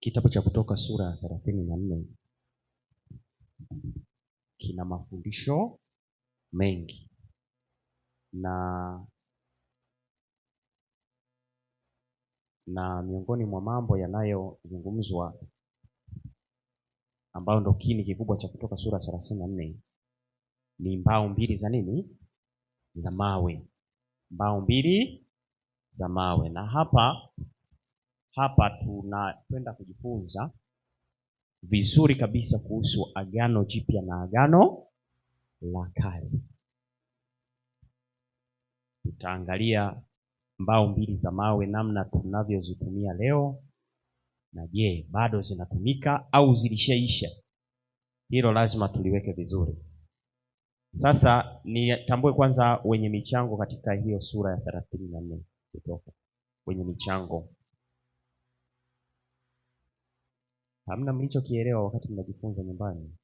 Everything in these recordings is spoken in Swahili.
Kitabu cha Kutoka sura ya 34 kina mafundisho mengi na miongoni mwa mambo yanayozungumzwa ambayo ndo kini kikubwa cha Kutoka sura 34 ni mbao mbili za nini? Za mawe. Mbao mbili za mawe. Na hapa tunakwenda kujifunza vizuri kabisa kuhusu Agano Jipya na Agano la Kale. Tutaangalia mbao mbili za mawe, namna tunavyozitumia leo, na je, bado zinatumika au zilishaisha? Hilo lazima tuliweke vizuri. Sasa nitambue kwanza wenye michango katika hiyo sura ya 34 Kutoka. Wenye michango, hamna mlichokielewa wakati mnajifunza nyumbani?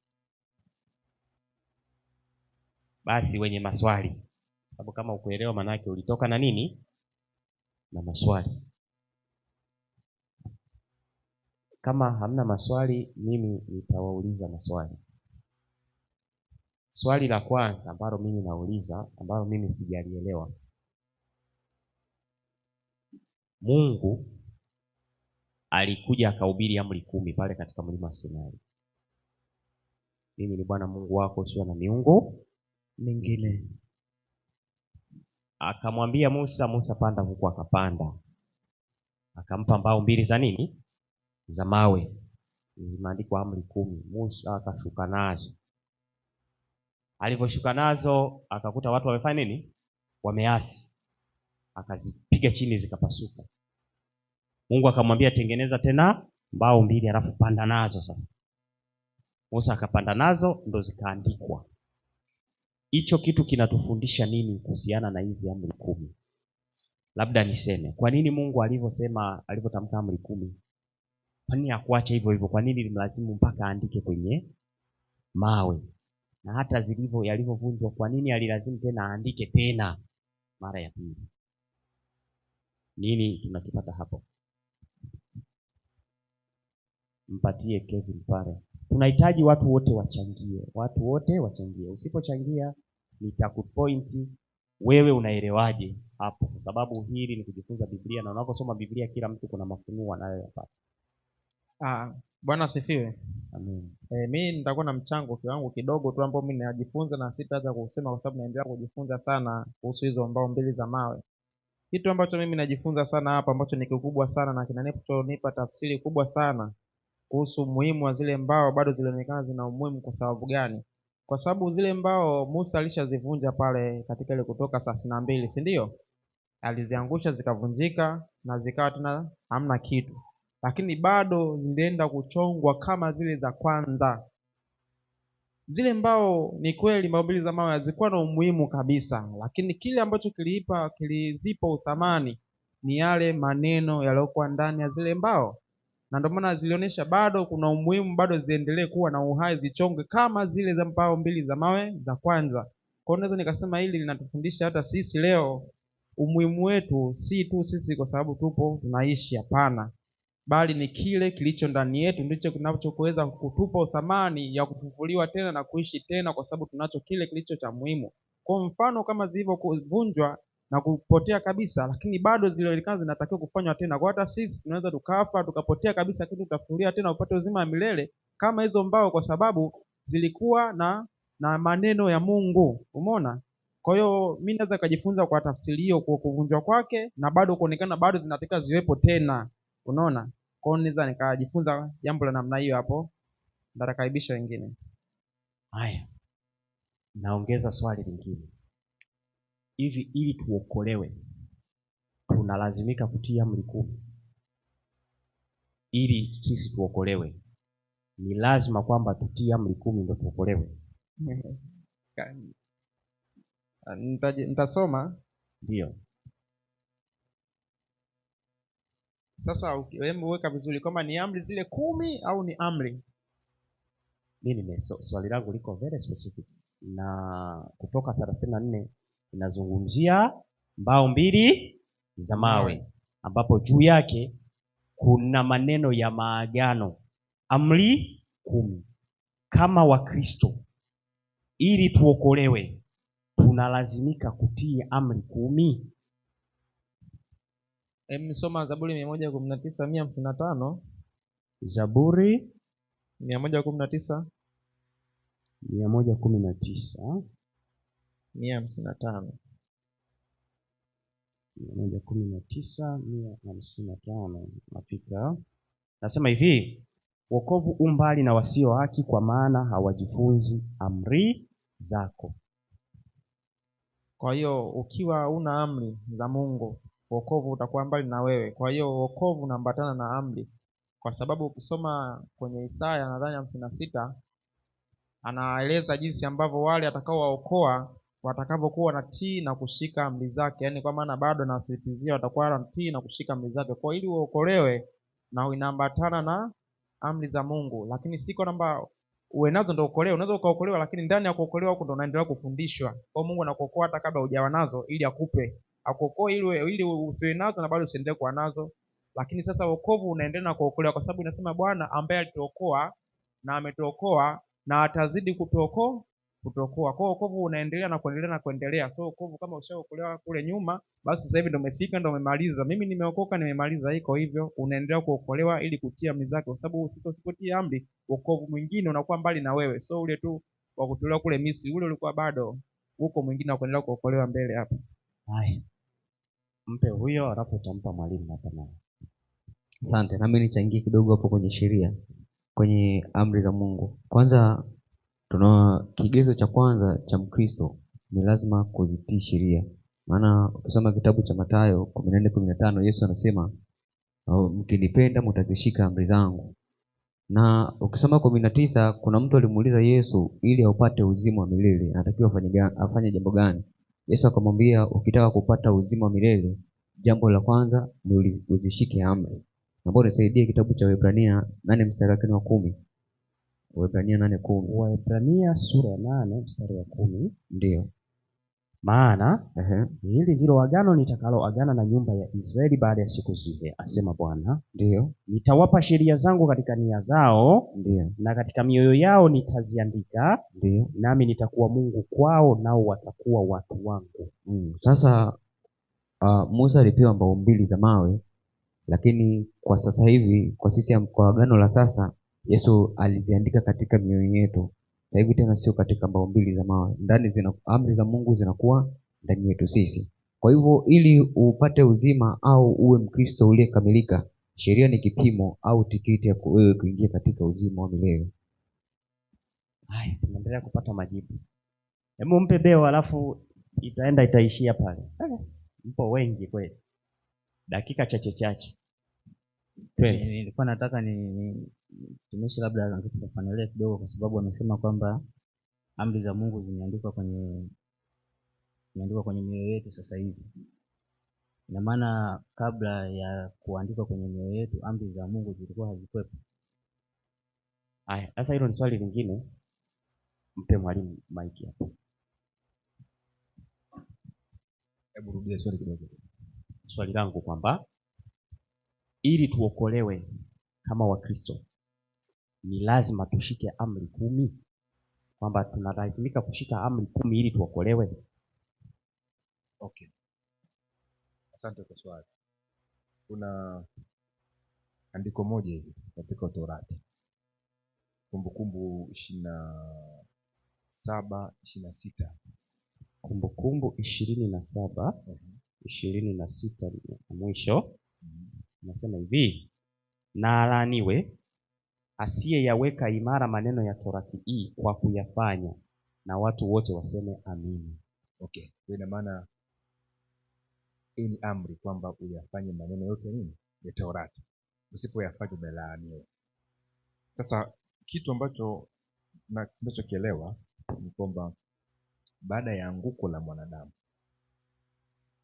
Basi wenye maswali, sababu kama ukuelewa manake ulitoka na nini? Na maswali. Kama hamna maswali, mimi nitawauliza maswali. Swali la kwanza ambalo mimi nauliza, ambalo mimi sijalielewa: Mungu alikuja akahubiri amri 10 pale katika mlima Sinai. Mimi ni Bwana Mungu wako, usiwe na miungu mingine. Akamwambia Musa, panda huko, akapanda. Akampa mbao mbili za nini? Za mawe. Zimeandikwa amri 10. Musa akashuka nazo. Aliposhuka nazo akakuta watu wamefanya nini? Wameasi. Akazipiga chini zikapasuka. Mungu akamwambia, tengeneza tena mbao mbili alafu panda nazo sasa. Musa akapanda nazo, ndo zikaandikwa. Hicho kitu kinatufundisha nini kuhusiana na hizi amri 10? Labda niseme, kwa nini Mungu alivyotamka amri 10, kwa nini hakuacha hivyo hivyo? Kwa nini ilimlazimu mpaka aandike kwenye mawe? Na hata yalivyovunjwa, kwa nini alilazimu tena aandike tena mara ya pili? Nini tunakipata hapo? Mpatie Kevin pale. Tunahitaji watu wote wachangie. Usipochangia nitakupointi wewe unaelewaje hapo, kwa sababu hili ni kujifunza Biblia, na unaposoma Biblia kila mtu kuna mafunuo anayoyapata. Bwana asifiwe. Amen. Mimi nitakuwa na mchango kiwango kidogo tu ambao mimi najifunza, na sitaweza kusema kwa sababu naendelea kujifunza sana kuhusu hizo mbao mbili za mawe. Kitu ambacho mimi najifunza sana hapa, ambacho ni kikubwa sana na kinanipa tafsiri kubwa sana kuhusu umuhimu wa zile mbao, bado zilionekana zina umuhimu. Kwa sababu gani? Kwa sababu zile mbao Musa alishazivunja pale katika ile Kutoka 32, si ndio? Aliziangusha zikavunjika na zikawa tena hamna kitu, lakini bado zilienda kuchongwa kama zile za kwanza. Zile mbao ni kweli, mbao mbili za mawe hazikuwa na umuhimu kabisa, lakini kile ambacho kilizipa uthamani ni yale maneno yaliyokuwa ndani ya zile mbao, na ndio maana zilionyesha bado kuna umuhimu, bado ziendelee kuwa na uhai, zichongwe kama zile za mbao mbili za mawe za kwanza. Kwa hiyo naweza nikasema hili linatufundisha hata sisi leo umuhimu wetu si tu sisi kwa sababu tupo tunaishi, hapana, bali ni kile kilicho ndani yetu ndicho kinachoweza kutupa uthamani ya kufufuliwa tena na kuishi tena, kwa sababu tunacho kile kilicho cha muhimu. Kwa mfano kama zilivyovunjwa na kupotea kabisa, lakini bado zilionekana zinatakiwa kufanywa tena. Kwa hata sisi tunaweza tukafa tukapotea kabisa, lakini tutafufuliwa tena upate uzima wa milele kama hizo mbao, kwa sababu zilikuwa na maneno ya Mungu. Umeona? Kwa hiyo mimi naweza kujifunza kwa tafsiri hiyo, kwa kuvunjwa kwake na bado kuonekana bado zinatakiwa ziwepo tena. Unaona? Kwa hiyo naweza nikajifunza jambo la namna hiyo hapo. Nitakaribisha wengine. Haya, naongeza swali lingine. Hivi ili tuokolewe tunalazimika kutii amri 10? Ili sisi tuokolewe ni lazima kwamba tutii amri 10 ndio tuokolewe? Nitasoma. Ndio. Sasa hebu weka vizuri kwamba ni amri zile 10 au ni amri. Mimi swali langu liko very specific, na Kutoka 34 inazungumzia mbao mbili za mawe, ambapo juu yake kuna maneno ya maagano, amri 10. Kama Wakristo, ili tuokolewe, tunalazimika kutii amri 10. Soma Zaburi 119 155. Zaburi 119 119 155. 119:155 nafika. Nasema hivi, wokovu umbali na wasio haki, kwa maana hawajifunzi amri zako. Kwa hiyo ukiwa una amri za Mungu, wokovu utakuwa mbali na wewe. Kwa hiyo wokovu unaambatana na amri, kwa sababu ukisoma kwenye Isaya nadhani 56 anaeleza jinsi ambavyo wale atakaowaokoa watakavyokuwa wanatii na kushika amri zake. Yaani kwa maana bado nasisitizia watakuwa wanatii na kushika amri zake. Kwa ili uokolewe na inaambatana na amri za Mungu, lakini si kwamba uwe nazo ndio uokolewe. Unaweza ukaokolewa, lakini ndani ya kuokolewa huko ndio unaendelea kufundishwa. Kwa Mungu anakuokoa hata kabla hujawa nazo, ili akuokoe ili usiwe nazo na bado usiendelee kuwa nazo. Lakini sasa wokovu unaendelea na kuokolewa, kwa sababu inasema Bwana ambaye alituokoa na ametuokoa na atazidi kutuokoa. Kwa wokovu unaendelea na kuendelea na kuendelea. So wokovu kama ushaokolewa kule nyuma, basi sasa hivi ndio umefika, ndio umemaliza. Mimi nimeokoka, nimemaliza. Iko hivyo, unaendelea kuokolewa ili kutia amri zake, kwa sababu usipotia amri, wokovu mwingine unakuwa mbali na wewe. So ule tu wa kutolewa kule Misri, ule ulikuwa bado huko, mwingine wa kuendelea kuokolewa mbele hapa. Haya, mpe huyo, alafu utampa mwalimu hapa naye. Asante. Nami nichangie kidogo hapo kwenye sheria, kwenye amri za Mungu. Kwanza tuna kigezo cha kwanza cha Mkristo ni lazima kuzitii sheria. Maana ukisoma kitabu cha Mathayo 14:15 Yesu anasema mkinipenda mtazishika amri zangu. Na ukisoma 19 kuna mtu alimuuliza Yesu ili aupate uzima wa milele anatakiwa afanye jambo gani? Yesu akamwambia ukitaka kupata uzima wa milele, jambo la kwanza ni uzishike amri. Naomba nisaidie kitabu cha Waebrania 8:10. Waebrania 8:10. Waebrania sura ya 8 mstari wa 10. Ndio. Maana hili ndilo agano nitakaloagana na nyumba ya Israeli baada ya siku zile, asema Bwana. Ndio. Nitawapa sheria zangu katika nia zao. Ndio. Na katika mioyo yao nitaziandika. Ndio. Nami nitakuwa Mungu kwao, nao watakuwa watu wangu. Sasa Musa alipewa mbao mbili za mawe, lakini kwa sasa hivi kwa sisi kwa agano la sasa Yesu aliziandika katika mioyo yetu. Sasa hivi tena sio katika mbao mbili za mawe. Ndani amri za Mungu zinakuwa ndani yetu sisi. Kwa hivyo ili upate uzima au uwe Mkristo uliyekamilika, sheria ni kipimo au tikiti ya wewe kuingia katika uzima wa milele. Haya, tunaendelea kupata majibu. Hebu mpe beo, alafu itaishia pale. Mpo wengi kweli. Dakika chache. Nilikuwa nataka tumishe labda tufafanulie kidogo, kwa sababu amesema kwamba amri za Mungu zimeandikwa kwenye mioyo yetu sasa hivi. Ina maana kabla ya kuandikwa kwenye mioyo yetu amri za Mungu zilikuwa hazikuwepo? Haya, sasa hilo ni swali lingine. Mpe mwalimu maiki hapo. Hebu rudia swali kidogo. Swali langu kwamba ili tuokolewe kama Wakristo ni lazima tushike amri 10, kwamba tunalazimika kushika amri 10 ili tuokolewe. Okay. Asante kwa swali. Kuna andiko moja hivi katika Torati, Kumbukumbu 27:26. Kumbukumbu 27:26 mwisho. Nasema hivi, na alaaniwe asiyeyaweka imara maneno ya Torati hii kwa kuyafanya, na watu wote waseme amini. Okay. Kwa ina maana hii ni amri kwamba uyafanye maneno yote ya Torati. Usipoyafanya umelaaniwa. Sasa kitu ambacho tunachokielewa ni kwamba baada ya anguko la mwanadamu,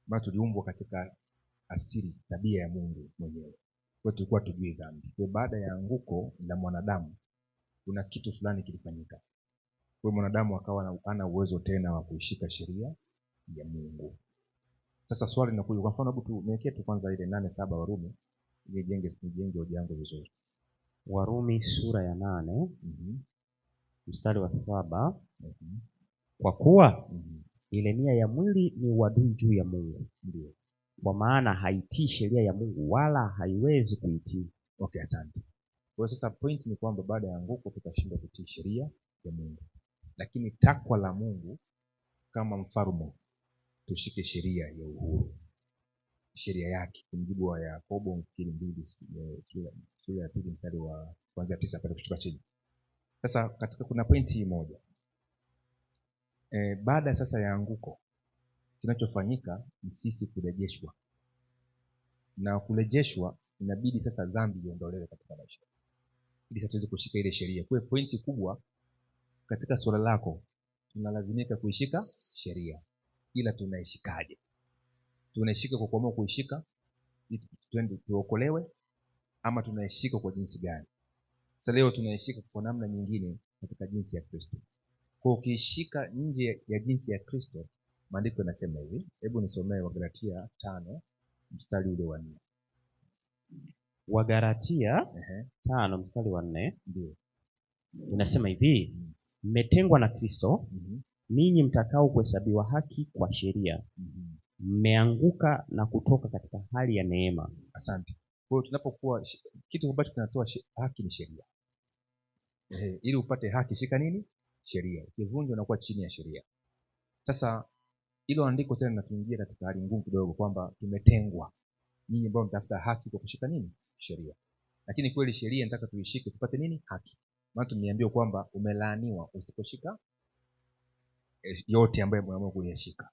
maana tuliumbwa katika asili tabia ya Mungu mwenyewe. Kwa tulikuwa tujui dhambi. Kwa baada ya anguko la mwanadamu kuna kitu fulani kilifanyika. Kwa mwanadamu akawa hana uwezo tena wa kuishika sheria ya Mungu. Sasa swali linakuja, kwa mfano hebu tuwekee tu kwanza ile 8:7 Warumi. nijenge hoja yangu vizuri. Warumi sura ya 8 mstari wa 7. Kwa kuwa ile nia ya mwili ni uadui juu ya Mungu. Ndio. Kwa maana haitii sheria ya Mungu wala haiwezi kuitii. Okay, asante. Kwa sasa point ni kwamba baada ya anguko tutashindwa kutii sheria ya Mungu. Lakini takwa la Mungu kama mfalme tushike sheria ya uhuru. Sheria yake kwa mujibu wa Yakobo 2 sura ya 2 mstari wa kuanzia 9 mpaka kushuka chini. Sasa katika kuna pointi moja. Baada sasa ya anguko kinachofanyika ni sisi kurejeshwa. Na kurejeshwa inabidi sasa dhambi iondolewe katika maisha. Ili sasa tuweze kushika ile sheria. Kwa hiyo pointi kubwa katika swala lako tunalazimika kuishika sheria. Ila tunaishikaje? Tunaishika kwa kuamua kuishika ili twende tuokolewe, ama tunaishika kwa jinsi gani? Sasa leo tunaishika kwa namna nyingine katika jinsi ya Kristo. Kwa ukishika nje ya jinsi ya Kristo, maandiko yanasema hivi. Hebu nisomee Wagalatia 5 mstari ule wa 4. Wagalatia 5 mstari wa 4. Ndio. Inasema hivi, mmetengwa na Kristo, ninyi mtakao kuhesabiwa haki kwa sheria. Mmeanguka na kutoka katika hali ya neema. Asante. Kwa hiyo tunapokuwa kitu ambacho kinatoa haki ni sheria. Ili upate haki shika nini? Sheria. Ukivunja unakuwa chini ya sheria. Sasa hilo andiko tena linatuingia katika hali ngumu kidogo kwamba tumetengwa. Ninyi ambao mtafuta haki kwa kushika nini? Sheria. Lakini kweli sheria nataka tuishike tupate nini? Haki. Maana tumeambiwa kwamba umelaaniwa usiposhika yote ambayo umeamua kuyashika.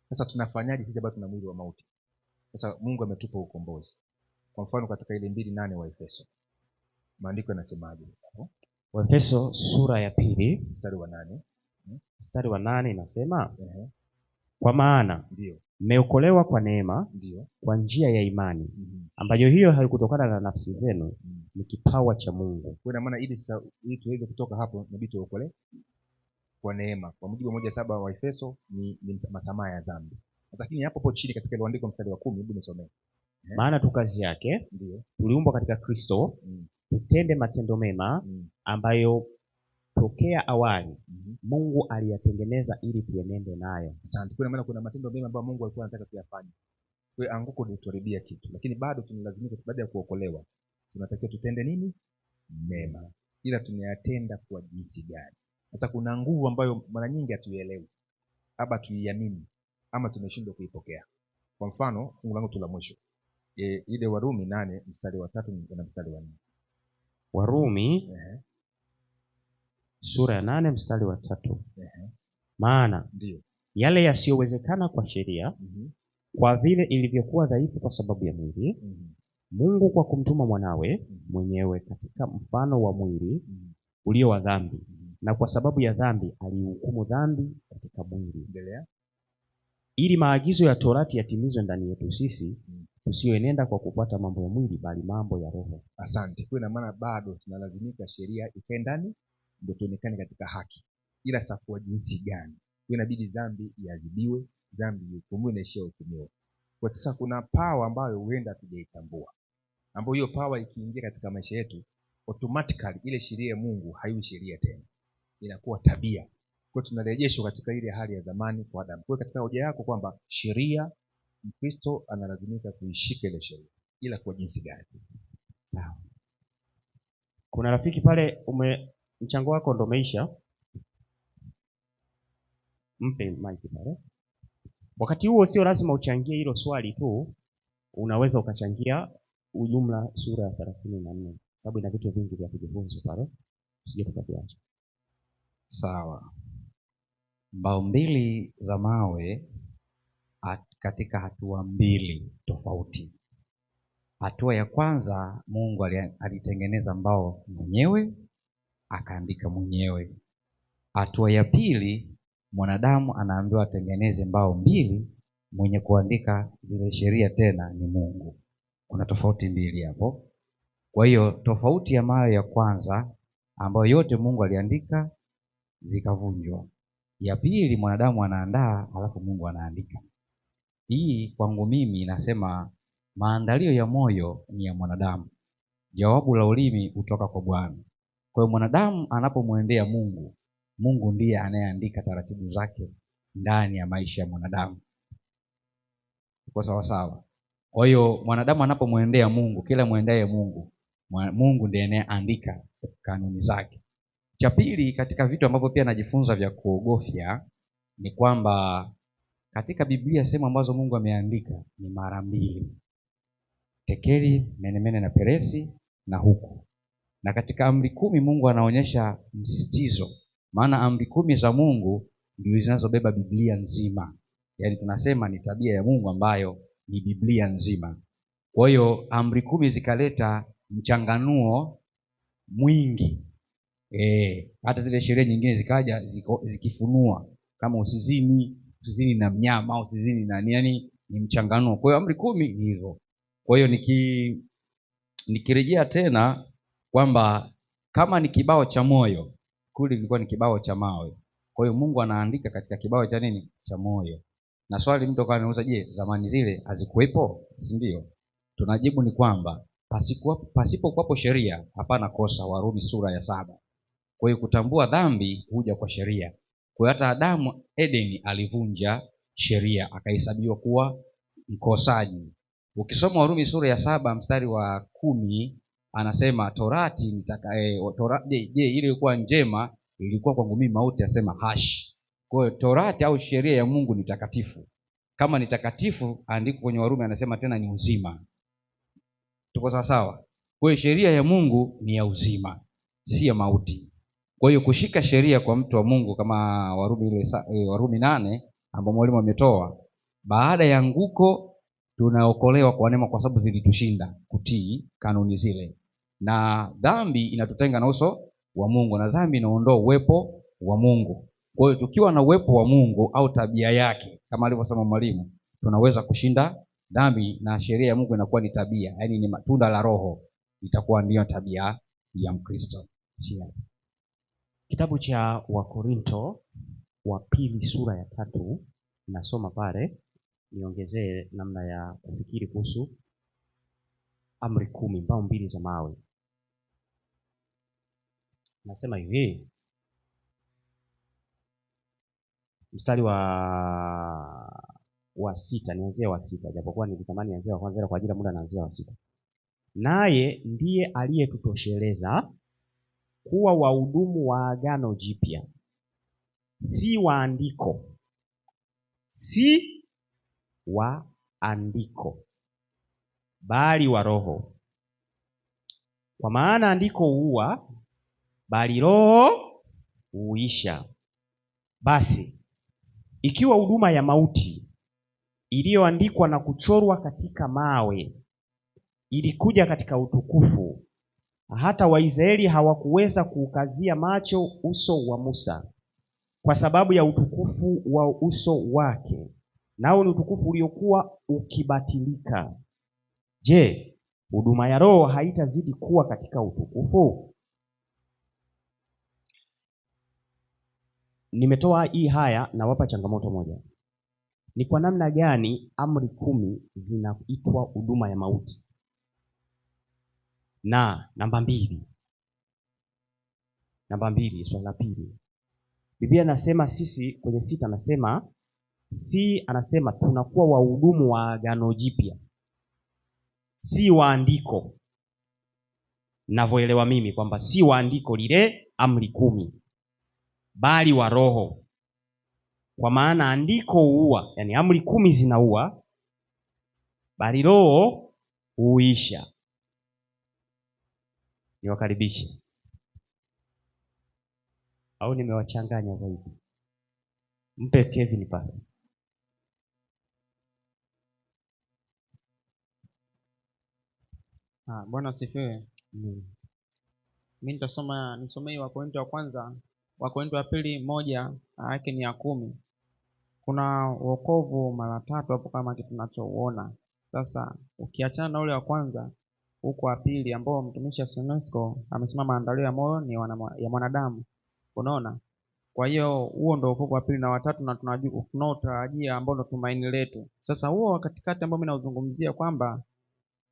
Sasa tunafanyaje sisi ambao tuna mwili wa mauti? Sasa Mungu ametupa ukombozi. Kwa mfano katika ile 2:8 wa Efeso. Maandiko yanasemaje sasa? Waefeso sura ya 2 mstari wa 8. Mstari wa 8 inasema, kwa maana ndio mmeokolewa kwa neema, ndio kwa njia ya imani, ambayo hiyo haikutokana na nafsi zenu, ni kipawa cha Mungu. Kwa maana ili tuweze kutoka hapo inabidi tuokolewe kwa neema. Kwa mujibu wa 1:7 wa Efeso ni masamaha ya dhambi. Lakini hapo chini katika ile andiko mstari wa 10, hebu nisomee. Maana tu kazi yake ndio tuliumbwa katika Kristo tutende matendo mema ambayo tokea awali Mungu aliyatengeneza ili tuenende nayo. Asante. Kwa maana kuna matendo mema ambayo Mungu alikuwa anataka tuyafanye. Kwa hiyo anguko lilituribia kitu, lakini bado tunalazimika baada ya kuokolewa tunatakiwa tutende nini? Mema. Ila tunayatenda kwa jinsi gani? Sasa kuna nguvu ambayo mara nyingi hatuielewi, haba tuiamini ama tumeshindwa kuipokea. Kwa mfano, fungu langu tu la mwisho. Ile Warumi 8 mstari wa 3 na mstari wa 4. Warumi sura ya 8 mstari wa 3. Maana ndio yale yasiyowezekana kwa sheria, kwa vile ilivyokuwa dhaifu kwa sababu ya mwili, Mungu kwa kumtuma mwanawe mwenyewe katika mfano wa mwili ulio wa dhambi, na kwa sababu ya dhambi alihukumu dhambi katika mwili, ili maagizo ya Torati yatimizwe ndani yetu sisi tusioenenda kwa kufuata mambo ya mwili bali mambo ya Roho. Asante. Kwa maana bado tunalazimika sheria ikae ndani ndio tuonekane katika haki. Ila safu jinsi gani? Kwa inabidi dhambi iadhibiwe, dhambi ihukumiwe na ishie hukumiwa. Kwa sasa kuna power ambayo huenda tujaitambua, ambayo hiyo power ikiingia katika maisha yetu automatically ile sheria ya Mungu haiwi sheria tena, inakuwa tabia. Kwa tunarejeshwa katika ile hali ya zamani kwa Adam. Kwa katika hoja yako kwamba sheria Mkristo analazimika kuishika ile sheria, ila kwa jinsi gani? Sawa. Kuna rafiki pale mchango wako ndo umeisha. Mpe mic pale. Wakati huo sio lazima uchangie hilo swali tu, unaweza ukachangia ujumla sura ya 34 sababu ina vitu vingi vya kujifunza pale. Usije tukaviacha. Sawa. Mbao mbili za mawe katika hatua mbili tofauti. Hatua ya kwanza Mungu alitengeneza mbao mwenyewe, akaandika mwenyewe. Hatua ya pili mwanadamu anaambiwa atengeneze mbao mbili, mwenye kuandika zile sheria tena ni Mungu. Kuna tofauti mbili hapo. Kwa hiyo tofauti ya mawe ya kwanza ambayo yote Mungu aliandika zikavunjwa. Ya pili mwanadamu anaandaa, alafu Mungu anaandika. Hii kwangu mimi nasema maandalio ya moyo ni ya mwanadamu, jawabu la ulimi hutoka kwa Bwana. Kwa hiyo mwanadamu anapomwendea Mungu, Mungu ndiye anayeandika taratibu zake ndani ya maisha ya mwanadamu. Iko sawa sawa? Kwa hiyo mwanadamu anapomwendea Mungu, kila mwendaye Mungu, Mungu ndiye anayeandika kanuni zake. Cha pili, katika vitu ambavyo pia najifunza vya kuogofya ni kwamba katika Biblia sehemu ambazo Mungu ameandika ni mara 2: Tekeli, Menemene na Peresi na huku. Na katika amri 10 Mungu anaonyesha msisitizo, maana amri 10 za Mungu ndio zinazobeba Biblia nzima. Yaani tunasema ni tabia ya Mungu ambayo ni Biblia nzima. Kwa hiyo amri 10 zikaleta mchanganuo mwingi. Hata zile sheria nyingine zikaja zikifunua kama usizini na mnyama, usizini na nini, ni mchanganuo. Kwa hiyo amri 10 ni hizo. Kwa hiyo nikirejea tena kwamba kama ni kibao cha moyo, kule ilikuwa ni kibao cha mawe. Kwa hiyo Mungu anaandika katika kibao cha nini? Cha moyo. Na swali mtu akawa anauliza, je, zamani zile hazikuwepo? Si ndio? Tunajibu ni kwamba pasipokuwapo sheria hapana kosa, Warumi sura ya 7. Kwa hiyo kutambua dhambi huja kwa sheria. Kwa hiyo hata Adamu Edeni alivunja sheria, akahesabiwa kuwa mkosaji. Ukisoma Warumi sura ya 7 mstari wa 10 anasema torati ile ilikuwa njema, ilikuwa kwangu mimi mauti, asema hash. Kwa hiyo torati au sheria ya Mungu ni takatifu. Kama ni takatifu, andiko kwenye Warumi anasema tena ni uzima. Tuko sawa sawa? Kwa hiyo sheria ya Mungu ni ya uzima, si ya mauti. Kwa hiyo kushika sheria kwa mtu wa Mungu kama Warumi 8 ambao mwalimu ametoa, baada ya anguko tunaokolewa kwa neema kwa sababu zilitushinda kutii kanuni zile. Na dhambi inatutenga na uso wa Mungu, na dhambi inaondoa uwepo wa Mungu. Kwa hiyo tukiwa na uwepo wa Mungu au tabia yake kama alivyosema mwalimu, tunaweza kushinda dhambi, na sheria ya Mungu inakuwa ni tabia, yaani ni matunda la Roho, itakuwa ndiyo tabia ya Mkristo. Kitabu cha Wakorinto wa pili sura ya 3, nasoma pale niongezee namna ya kufikiri kuhusu amri 10, mbao 2 za mawe. Nasema hivi, mstari wa 6, nianzie wa 6, japokuwa nilitamani nianzie wa kwanza, kwa ajili ya muda naanzia wa 6. Naye ndiye aliyetutosheleza kuwa wahudumu wa agano jipya, si wa andiko, bali wa Roho. Kwa maana andiko huua, bali Roho huisha. Basi ikiwa huduma ya mauti iliyoandikwa na kuchorwa katika mawe ilikuja katika utukufu, hata Waisraeli hawakuweza kuukazia macho uso wa Musa kwa sababu ya utukufu wa uso wake, nao ni utukufu uliokuwa ukibatilika. Je, huduma ya Roho haitazidi kuwa katika utukufu? Nimetoa haya nawapa changamoto moja. Ni kwa namna gani amri 10 zinaitwa huduma ya mauti? Na namba 2, swali la pili, Biblia nasema sisi kwenye 6 anasema tunakuwa wahudumu wa agano jipya, si wa andiko. Ninavyoelewa mimi kwamba si wa andiko lile amri 10, bali wa Roho. Kwa maana andiko huua, yani amri 10 zinaua, bali Roho huisha. Niwakaribishe au nimewachanganya zaidi? Mpe Kevin pale. Bwana asifiwe. Mimi nisomee Wakorintho wa kwanza, Wakorintho wa pili 1 yake ni ya 10. Kuna wokovu mara 3 hapo kama kitu tunachouona. Sasa ukiachana na ule wa kwanza, huko wa pili ambao mtumishi Sonesco amesema maandalio ya moyo ni ya mwanadamu. Unaona? Kwa hiyo huo ndio wokovu wa pili, na watatu na tunajua tunaotarajia ambao ndio tumaini letu. Sasa huo katikati ambao mimi nauzungumzia kwamba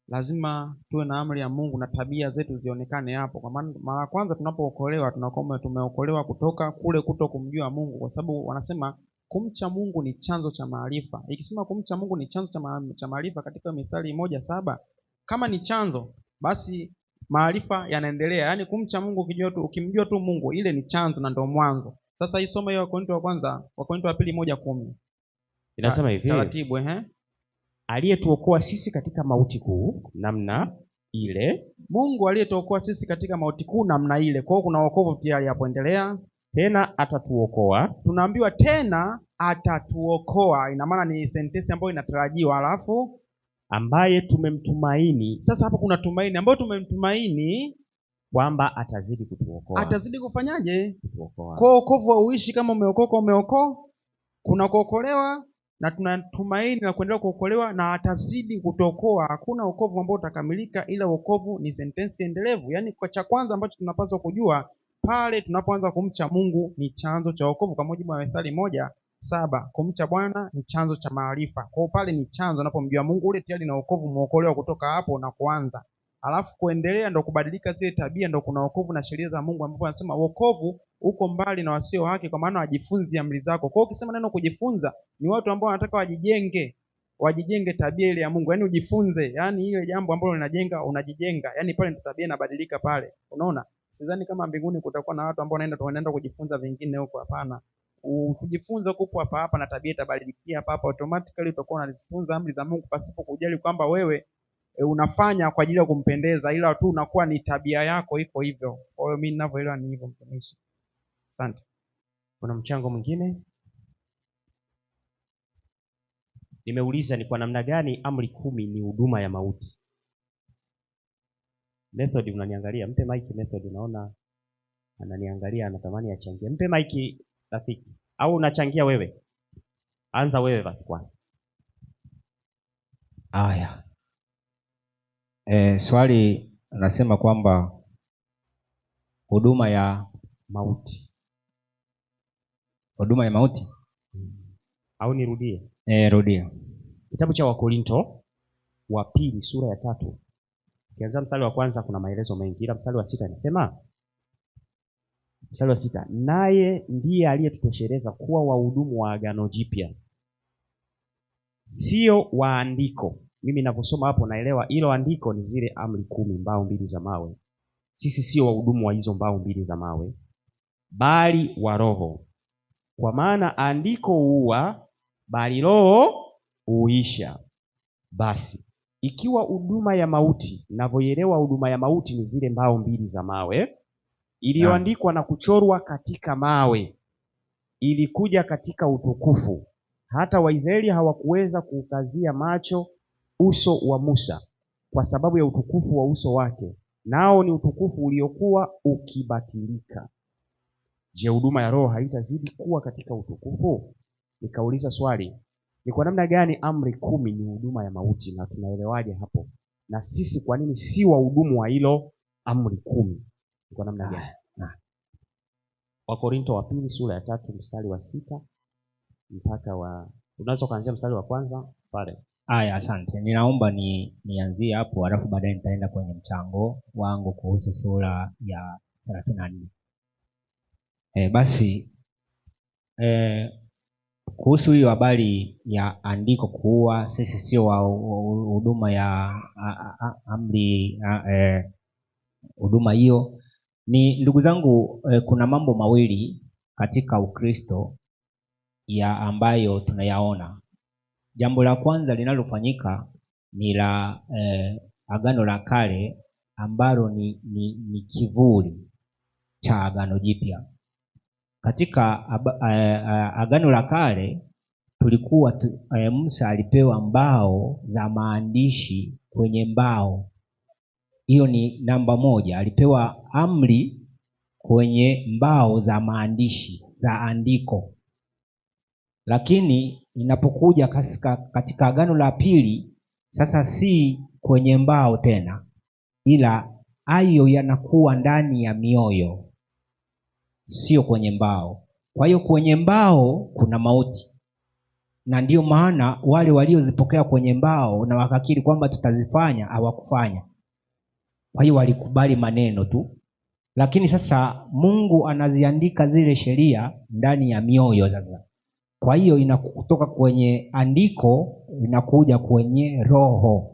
lazima tuwe na amri ya Mungu na tabia zetu zionekane hapo. Kwa maana mara ya kwanza tunapookolewa tunakuwa tumeokolewa kutoka kule kuto kumjua Mungu, kwa sababu wanasema kumcha Mungu ni chanzo cha maarifa. Ikisema kumcha Mungu ni chanzo cha maarifa katika Mithali 1:7, kama ni chanzo basi maarifa yanaendelea. Yaani kumcha Mungu ukimjua tu Mungu, ile ni chanzo na ndio mwanzo. Sasa hii somo hiyo Wakorintho wa pili 1:10 Inasema hivi, taratibu aliyetuokoa sisi katika mauti kuu namna ile. Mungu aliyetuokoa sisi katika mauti kuu namna ile. Kwa hiyo kuna wokovu tayari hapo, endelea. Tena atatuokoa. Tunaambiwa tena atatuokoa, ina maana ni sentensi ambayo inatarajiwa, alafu ambaye tumemtumaini. Sasa hapo kuna tumaini ambayo tumemtumaini kwamba atazidi kutuokoa. Atazidi kufanyaje? Kutuokoa. Kwa wokovu hauishi kama umeokoka. Kuna kuokolewa na tunatumaini na kuendelea kuokolewa, na atazidi kutuokoa. Hakuna wokovu ambao utakamilika, ila wokovu ni sentensi endelevu. Yaani kwa cha kwanza ambacho tunapaswa kujua pale tunapoanza kumcha Mungu ni chanzo cha wokovu, kwa mujibu wa Mithali 1:7. Kumcha Bwana ni chanzo cha maarifa. Kwa hiyo pale ni chanzo, unapomjua Mungu ule tayari na wokovu, muokolewa kutoka hapo na kuanza. Alafu kuendelea ndo kubadilika zile tabia, ndo kuna wokovu na sheria za Mungu, ambapo anasema wokovu uko mbali na wasio wake, kwa maana wajifunze amri zako. Kwa hiyo ukisema neno kujifunza, ni watu ambao wanataka wajijenge tabia ile ya Mungu. Yaani ujifunze, yaani ile jambo ambalo linajenga unajijenga. Yaani pale ndo tabia inabadilika pale. Unaona? Sidhani kama mbinguni kutakuwa na watu ambao wanaenda kujifunza vingine huko, hapana. Kujifunza kupo hapa na tabia itabadilikia hapa. Automatically utakuwa unajifunza amri za Mungu pasipo kujali kwamba wewe unafanya kwa ajili ya kumpendeza, ila tu unakuwa ni tabia yako iko hivyo. Kwa hiyo mimi ninavyoelewa ni hivyo, mtumishi. Asante. Kuna mchango mwingine? Nimeuliza ni kwa namna gani amri 10 ni huduma ya mauti. Method, unaniangalia? Mpe mic Method, naona ananiangalia, anatamani achangie. Mpe mic rafiki, au unachangia wewe? Anza wewe basi kwanza. Haya. Swali nasema kwamba huduma ya mauti. Au nirudie? Rudia. Kitabu cha Wakorintho wa pili sura ya 3. Kianza mstari wa kwanza kuna maelezo mengi, ila mstari wa 6 inasema, mstari wa 6, naye ndiye aliyetutosheleza kuwa wahudumu wa agano jipya, sio wa andiko. Mimi ninavyosoma hapo naelewa hilo andiko ni zile amri 10, mbao 2 za mawe. Sisi sio wahudumu wa hizo mbao 2 za mawe, bali wa roho. Kwa maana andiko huua, bali roho huisha. Basi ikiwa huduma ya mauti, ninavyoelewa huduma ya mauti ni zile mbao 2 za mawe iliyoandikwa na kuchorwa katika mawe, ilikuja katika utukufu, hata Waisraeli hawakuweza kuukazia macho uso wa Musa kwa sababu ya utukufu wa uso wake, nao ni utukufu uliokuwa ukibatilika. Je, huduma ya roho haitazidi kuwa katika utukufu? Nikauliza swali, ni kwa namna gani amri 10 ni huduma ya mauti, na tunaelewaje hapo? Na sisi kwa nini si wahudumu wa hilo amri 10? Ni kwa namna gani? Wakorintho wa pili sura ya 3 mstari wa 6 mpaka unaweza kuanzia mstari wa kwanza pale. Haya, asante. Ninaomba nianzie hapo, alafu baadaye nitaenda kwenye mchango wangu kuhusu sura ya 34. Basi kuhusu hiyo habari ya andiko kuua, sisi sio wa huduma ya amri huduma hiyo. Ni ndugu zangu, kuna mambo mawili katika Ukristo ya ambayo tunayaona. Jambo la kwanza linalofanyika ni la Agano la Kale ambalo ni kivuli cha Agano Jipya. Katika Agano la Kale tulikuwa Musa alipewa mbao za maandishi kwenye mbao. Hiyo ni namba 1, alipewa amri kwenye mbao za maandishi za andiko. Lakini inapokuja katika Agano la Pili, sasa si kwenye mbao tena, ila hayo yanakuwa ndani ya mioyo, sio kwenye mbao. Kwa hiyo kwenye mbao kuna mauti, na ndio maana wale waliozipokea kwenye mbao na wakakiri kwamba tutazifanya hawakufanya. Kwa hiyo walikubali maneno tu, lakini sasa Mungu anaziandika zile sheria ndani ya mioyo sasa. Kwa hiyo inakutoka kwenye andiko inakuja kwenye roho.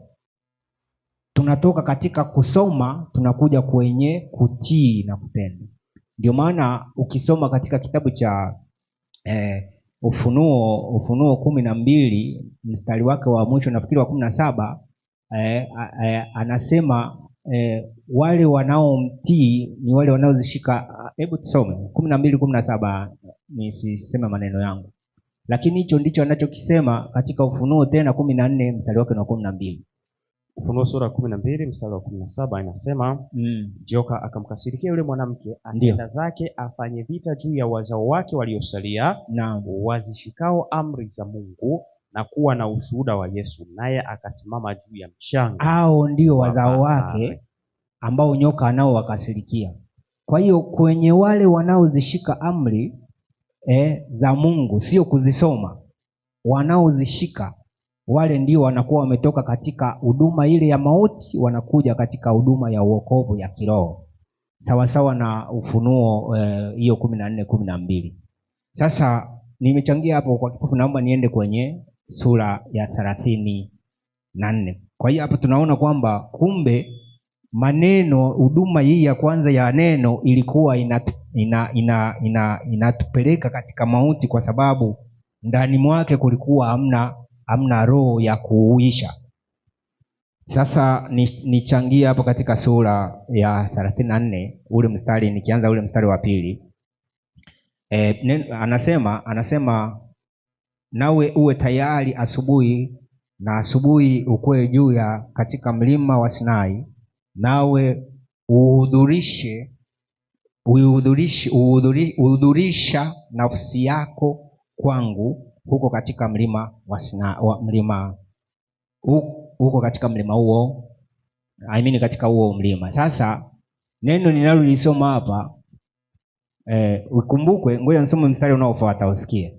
Tunatoka katika kusoma tunakuja kwenye kutii na kutenda. Ndio maana ukisoma katika kitabu cha Ufunuo 12 mstari wake wa mwisho nafikiri wa 17, anasema wale wanaomtii ni wale wanaozishika. Hebu tusome 12:17, nisiseme maneno yangu, lakini hicho ndicho anachokisema katika Ufunuo tena 14 mstari wake wa 12. Ufunuo sura ya 12 mstari wa 17 inasema, joka akamkasirikia yule mwanamke akaenda zake afanye vita juu ya wazao wake waliosalia, wazishikao amri za Mungu na kuwa na ushuhuda wa Yesu, naye akasimama juu ya mchanga. Hao ndio wazao wake ambao nyoka anao wakasirikia. Kwa hiyo kwenye wale wanaozishika amri za Mungu, sio kuzisoma, wanaozishika, wale ndio wanakuwa wametoka katika huduma ile ya mauti, wanakuja katika huduma ya uokovu ya kiroho, sawa sawa na Ufunuo hiyo 14:12. Sasa nimechangia hapo kwa kifupi, naomba niende kwenye sura ya 34. Kwa hiyo hapo tunaona kwamba kumbe maneno, huduma hii ya kwanza ya neno ilikuwa inatupeleka katika mauti, kwa sababu ndani mwake kulikuwa hamna roho ya kuuisha. Sasa nichangie hapo katika sura ya 34 ule mstari, nikianza ule mstari wa 2. Anasema nawe uwe tayari asubuhi, na asubuhi ukwe juu ya katika mlima wa Sinai, nawe uhudhurisha nafsi yako kwangu huko katika mlima wa Sinai, huko katika mlima huo, katika huo mlima. Sasa neno ninalolisoma hapa ukumbukwe, ngoja nisome mstari unaofuata usikie.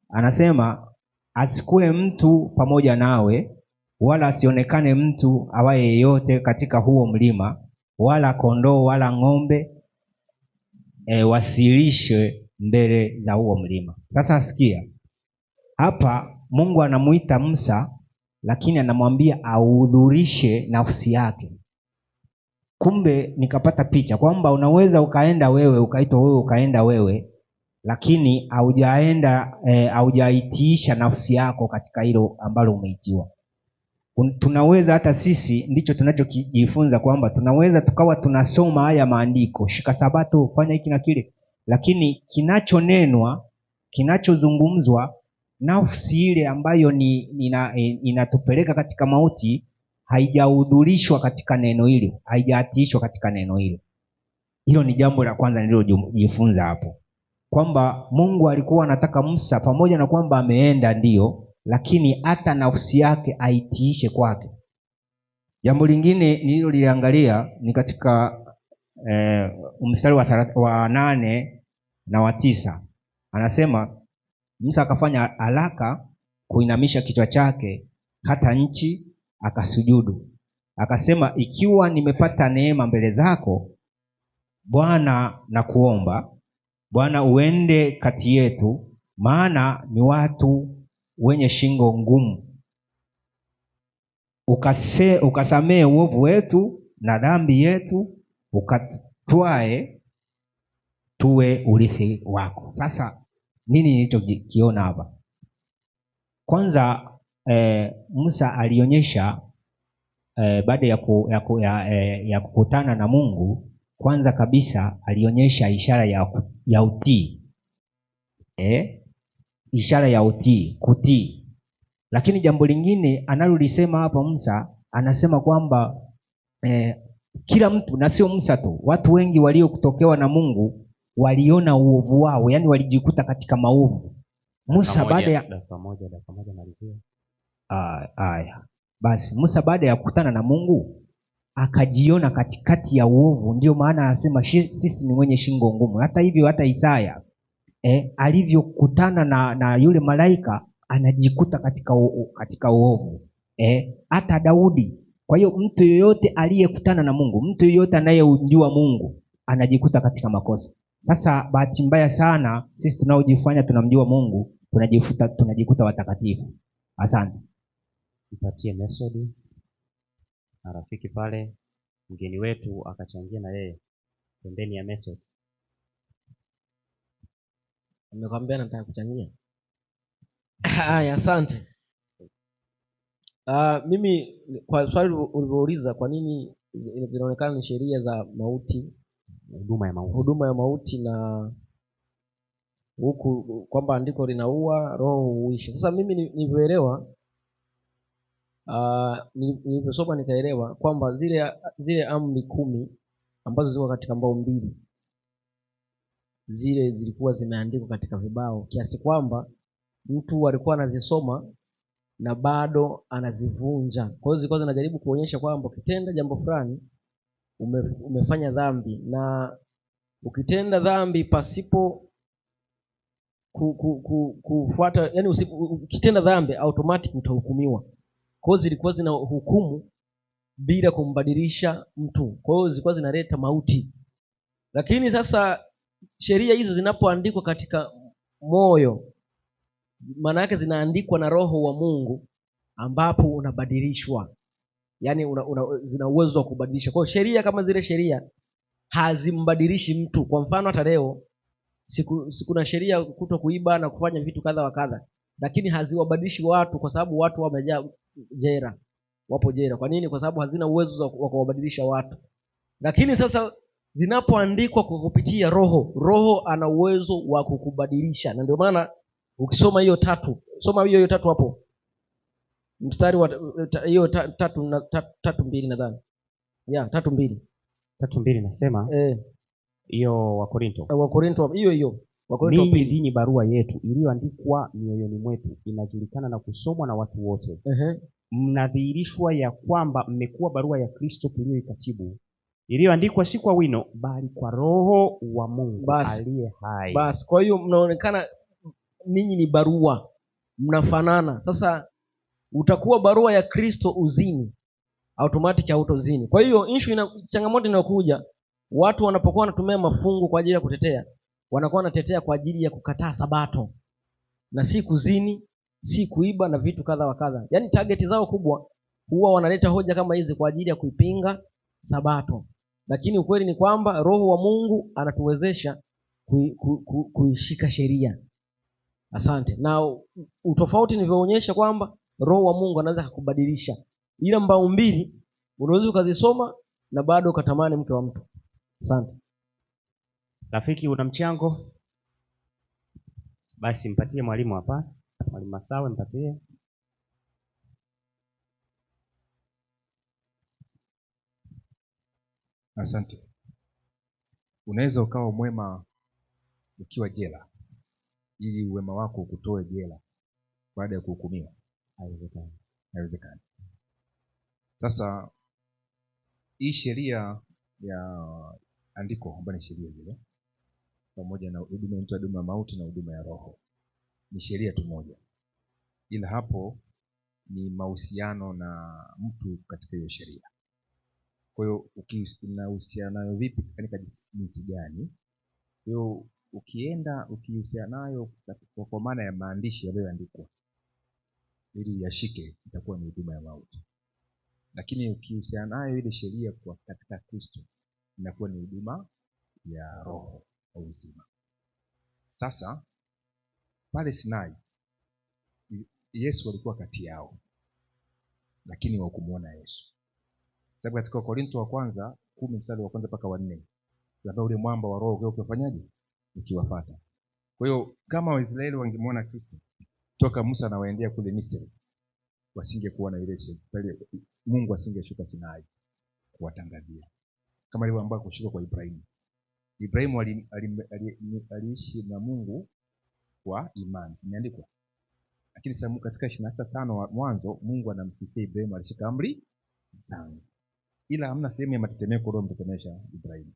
Anasema asikue mtu pamoja nawe, wala asionekane mtu awaye yeyote katika huo mlima, wala kondoo wala ng'ombe wasilishwe mbele za huo mlima. Sasa sikia hapa, Mungu anamuita Musa, lakini anamwambia ahudhurishe nafsi yake. Kumbe nikapata picha kwamba unaweza ukaenda wewe, ukaitwa wewe ukaenda wewe, lakini haujaitiisha nafsi yako katika hilo ambalo umeitiwa. Tunaweza hata sisi, ndicho tunachojifunza kwamba tunaweza tukawa tunasoma haya maandiko, shika sabato, fanya hiki na kile, lakini kinachonenwa, kinachozungumzwa, nafsi ile ambayo inatupeleka katika mauti haijahudhurishwa katika neno hilo, haijaatiishwa katika neno hilo. Hilo ni jambo la kwanza nililojifunza hapo, kwamba Mungu alikuwa anataka Musa, pamoja na kwamba ameenda ndio, lakini hata nafsi yake aitiishe kwake. Jambo lingine nililoliangalia ni katika mstari wa 8 na wa 9. Anasema Musa akafanya haraka kuinamisha kichwa chake hata nchi, akasujudu. Akasema, ikiwa nimepata neema mbele zako Bwana, na kuomba Bwana uende kati yetu, maana ni watu wenye shingo ngumu. Ukasamee uovu wetu na dhambi yetu, ukatwae tuwe urithi wako. Sasa nini nilichokiona hapa? Kwanza Musa alionyesha baada ya kukutana na Mungu, kwanza kabisa alionyesha ishara ya utii. Ishara ya utii, kutii. Lakini jambo lingine analolisema hapa Musa, anasema kwamba kila mtu, na sio Musa tu, watu wengi waliokutokewa na Mungu waliona uovu wao, yani walijikuta katika maovu. Musa baada ya dakika moja malizia. Basi Musa baada ya kukutana na Mungu akajiona katikati ya uovu. Ndio maana anasema sisi ni wenye shingo ngumu. Hata hivyo hata Isaya alivyokutana na yule malaika anajikuta katika uovu. Hata Daudi. Kwa hiyo mtu yoyote aliyekutana na Mungu, mtu yoyote anayemjua Mungu anajikuta katika makosa. Sasa bahati mbaya sana sisi tunaojifanya tunamjua Mungu tunajikuta watakatifu. Asante. Mpatie Mesodi na rafiki pale, mgeni wetu akachangia na yeye pembeni ya Mesodi. Nimekwambia nataka kuchangia. Haya, asante. Mimi kwa swali ulivyouliza kwa nini zinaonekana ni sheria za mauti, huduma ya mauti na huku kwamba andiko linaua, roho huishi. Sasa mimi nilivyoelewa, nilivyosoma nikaelewa kwamba zile amri 10 ambazo ziko katika mbao mbili, zile zilikuwa zimeandikwa katika vibao kiasi kwamba mtu alikuwa anazisoma na bado anazivunja. Kwa hiyo zilikuwa zinajaribu kuonyesha kwamba ukitenda jambo fulani umefanya dhambi, na ukitenda dhambi pasipo kufuata, yani ukitenda dhambi automatic utahukumiwa. Kwa hiyo zilikuwa zina hukumu bila kumbadilisha mtu, kwa hiyo zilikuwa zinaleta mauti. Lakini sasa sheria hizo zinapoandikwa katika moyo, maana yake zinaandikwa na Roho wa Mungu, ambapo unabadilishwa, yani zina uwezo wa kubadilisha. Kwa hiyo sheria kama zile sheria hazimbadilishi mtu. Kwa mfano hata leo siku na sheria kuto kuiba na kufanya vitu kadha wa kadha, lakini haziwabadilishi watu, kwa sababu watu wamejaa jela, wapo jela. Kwa nini? Kwa sababu hazina uwezo wa kuwabadilisha watu. Lakini sasa zinapoandikwa kwa kupitia Roho ana uwezo wa kukubadilisha. Na ndio maana ukisoma hiyo 3, soma hiyo 3 hapo mstari wa hiyo 3:2 nadhani. 3:2 nasema hiyo Wakorinto hiyo ninyi ndinyi barua yetu iliyoandikwa mioyoni mwetu, inajulikana na kusomwa na watu wote. Mnadhihirishwa ya kwamba mmekuwa barua ya Kristo tuliyoikatibu, iliyoandikwa si kwa wino bali kwa Roho wa Mungu aliye hai. Basi kwa hiyo mnaonekana ninyi ni barua, mnafanana. Sasa utakuwa barua ya Kristo uzini, automatic hautozini. Kwa hiyo changamoto inayokuja, watu wanapokuwa wanatumia mafungu kwa ajili ya kutetea, wanakuwa wanatetea kwa ajili ya kukataa Sabato, na si kuzini, si kuiba na vitu kadha wa kadha. Yaani target zao kubwa huwa wanaleta hoja kama hizi kwa ajili ya kuipinga Sabato. Lakini ukweli ni kwamba Roho wa Mungu anatuwezesha kuishika sheria. Asante. Na utofauti nilivyoonyesha kwamba Roho wa Mungu anaweza kukubadilisha. Ila mbao mbili unaweza ukazisoma na bado ukatamani mke wa mtu. Asante. Rafiki, una mchango? Basi mpatie mwalimu hapa. Mwalimu Masawe, mpatie. Asante. Unaweza ukawa mwema ukiwa jela, ili uwema wako ukutoe jela baada ya kuhukumiwa? Haiwezekani. Sasa hii sheria ya andiko ambayo ni sheria zile, pamoja na huduma ya mauti na huduma ya roho, ni sheria tu moja, ila hapo ni mahusiano na mtu katika hiyo sheria. Kwa hiyo unahusiana nayo vipi, katika jinsi gani? Kwa hiyo ukihusiana nayo kwa maana ya maandishi yaliyoandikwa ili yashike, itakuwa ni huduma ya mauti. Lakini ukihusiana nayo ile sheria kwa katika Kristo, inakuwa ni huduma ya roho au uzima. Sasa pale Sinai, Yesu alikuwa kati yao, lakini hawakumuona Yesu. Sababu katika Korinto wa kwanza 10 mstari wa kwanza mpaka wa 4, ambao ule mwamba wa roho ukifanyaje? Ukiwafuata. Kwa hiyo kama Waisraeli wangemuona Kristo toka Musa anawaendea kule Misri, wasingekuwa na ile sheria. Mungu asingeshuka Sinai kuwatangazia kama ile ambayo kushuka kwa Ibrahimu. Ibrahimu aliishi na Mungu kwa imani, imeandikwa. Lakini sasa katika 26:5 wa Mwanzo, Mungu anamsifia Ibrahimu alishika amri zangu. Ila hamna sehemu ya matetemeko roho mtetemesha Ibrahimu.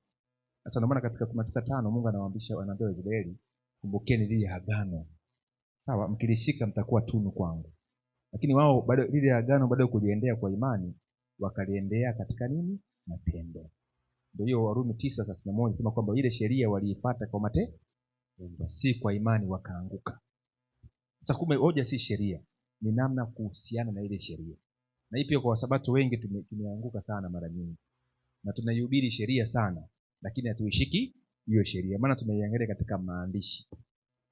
Sasa ndio maana katika 19:5 Mungu anawaambia Waisraeli, kumbukeni lile agano sawa, mkilishika mtakuwa tunu kwangu. Lakini wao bado lile agano bado kuliendea kwa imani, wakaliendea katika nini? Matendo. Ndio hiyo Warumi 9:31 inasema kwamba ile sheria waliifuata kwa matendo, si kwa imani, wakaanguka. Sasa kumbe hoja si sheria, ni namna kuhusiana na ile sheria. Na hii pia kwa Wasabato wengi tumeanguka sana mara nyingi, na tunaihubiri sheria sana, lakini hatuishiki hiyo sheria, maana tunaiangalia katika maandishi.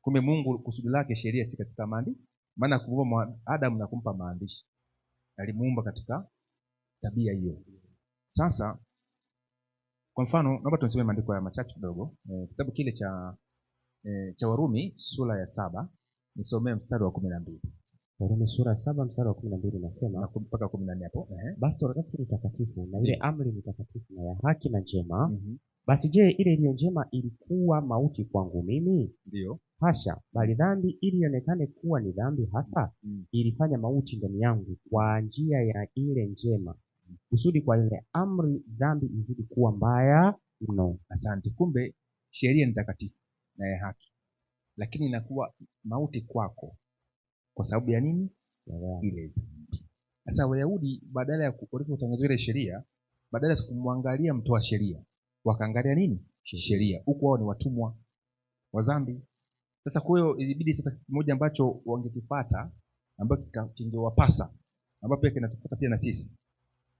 Kumbe Mungu kusudi lake sheria si katika maandishi, maana kuumba Adam na kumpa maandishi, alimuumba katika tabia hiyo. Sasa kwa mfano naomba tusome maandiko ya machache kidogo. Kitabu kile cha Warumi sura ya 7, nisomee mstari wa 12. Warumi sura ya 7 mstari wa 12 nasema Na mpaka 14 hapo. basi torati ni takatifu na ile amri ni takatifu na ya haki na njema. Mhm. Basi je, ile iliyo njema ilikuwa mauti kwangu mimi? Ndio. Hasha, bali dhambi ili ionekane kuwa ni dhambi hasa ilifanya mauti ndani yangu kwa njia ya ile njema, kusudi kwa ile amri dhambi izidi kuwa mbaya mno. Asante. Kumbe sheria ni takatifu na ya haki, lakini inakuwa mauti kwako kwa sababu ya nini? Ile dhambi. Sasa Wayahudi badala ya walipotangaza ile sheria, badala ya kumwangalia mtoa sheria, wakaangalia nini? Sheria. Huko wao ni watumwa wa dhambi. Sasa kwa hiyo ilibidi sasa kimoja ambacho wangekipata ambacho kingewapasa, ambapo pia kinatupata pia na sisi,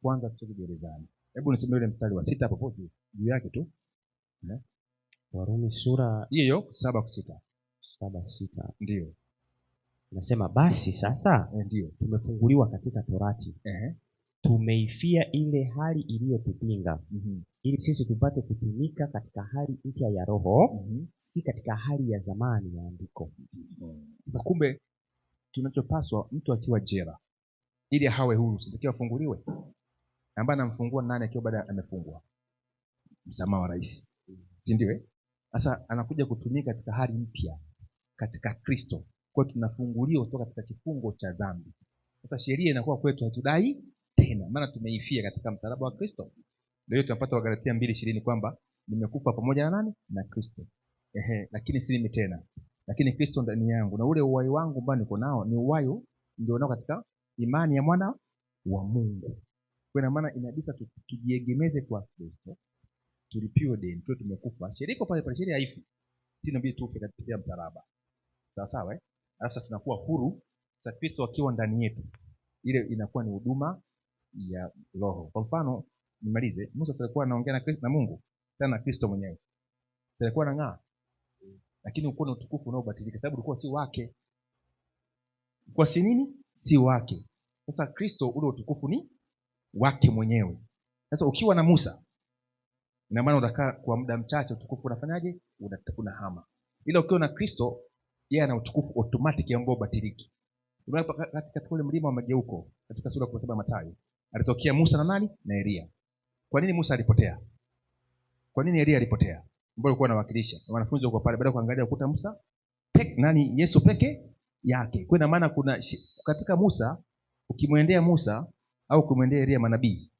kwanza tutoke gerezani. Hebu nisome ile mstari wa 6 hapo juu yake tu. Warumi sura Hiyo 7:6. 7:6 Ndio. nasema basi sasa Ndio. tumefunguliwa katika torati, tumeifia ile hali iliyotupinga, ili sisi tupate kutumika katika hali mpya ya roho, si katika hali ya zamani ya andiko. Sasa kumbe tunachopaswa, mtu akiwa jela ili hawe huru, sitakiwa afunguliwe. Ambaye anamfungua nani akiwa baada amefungwa? Msamaha wa rais, si ndio? Sasa anakuja kutumika katika hali mpya katika Kristo. Kwa hiyo tunafunguliwa kutoka katika kifungo cha dhambi. Sasa sheria inakuwa kwetu hatudai tena, maana tumeifia katika msalaba wa Kristo. Ndio tunapata Wagalatia 2:20 kwamba nimekufa pamoja na nani? Na Kristo. Lakini si mimi tena, lakini Kristo ndani yangu, na ule uhai wangu ambao niko nao ni uhai ndio nao katika imani ya mwana wa Mungu. Kwa ina maana inabisa tujiegemeze kwa Kristo, tulipiwe deni, tu tumekufa. Sheria iko pale, sheria haifi. Sisi ndio tufe katika msalaba. Sawa sawa, Sasa tunakuwa huru. Sasa Kristo akiwa ndani yetu, ile inakuwa ni huduma ya roho. Kwa mfano, nimalize, Musa alikuwa anaongea na Kristo, na Mungu, tena Kristo mwenyewe. Alikuwa anang'aa, lakini uko na utukufu unaobatilika, sababu ulikuwa si wake. Kwa si nini? Si wake. Sasa Kristo ule utukufu ni wake mwenyewe. Sasa ukiwa na Musa, ina maana utakaa kwa muda mchache, utukufu unafanyaje? Unahama. Ila ukiwa na Kristo, yeye ana utukufu automatic ambao batiliki. Unapo katika ule mlima wa mageuko katika sura ya Mathayo, alitokea Musa na nani? Na Elia. Kwa nini Musa alipotea? Kwa nini Elia alipotea? Mbona alikuwa anawakilisha. Wanafunzi wako pale baada ya kuangalia ukuta Musa Yesu peke yake. Kwa maana kuna katika Musa, ukimwendea Musa au kumwendea Elia manabii,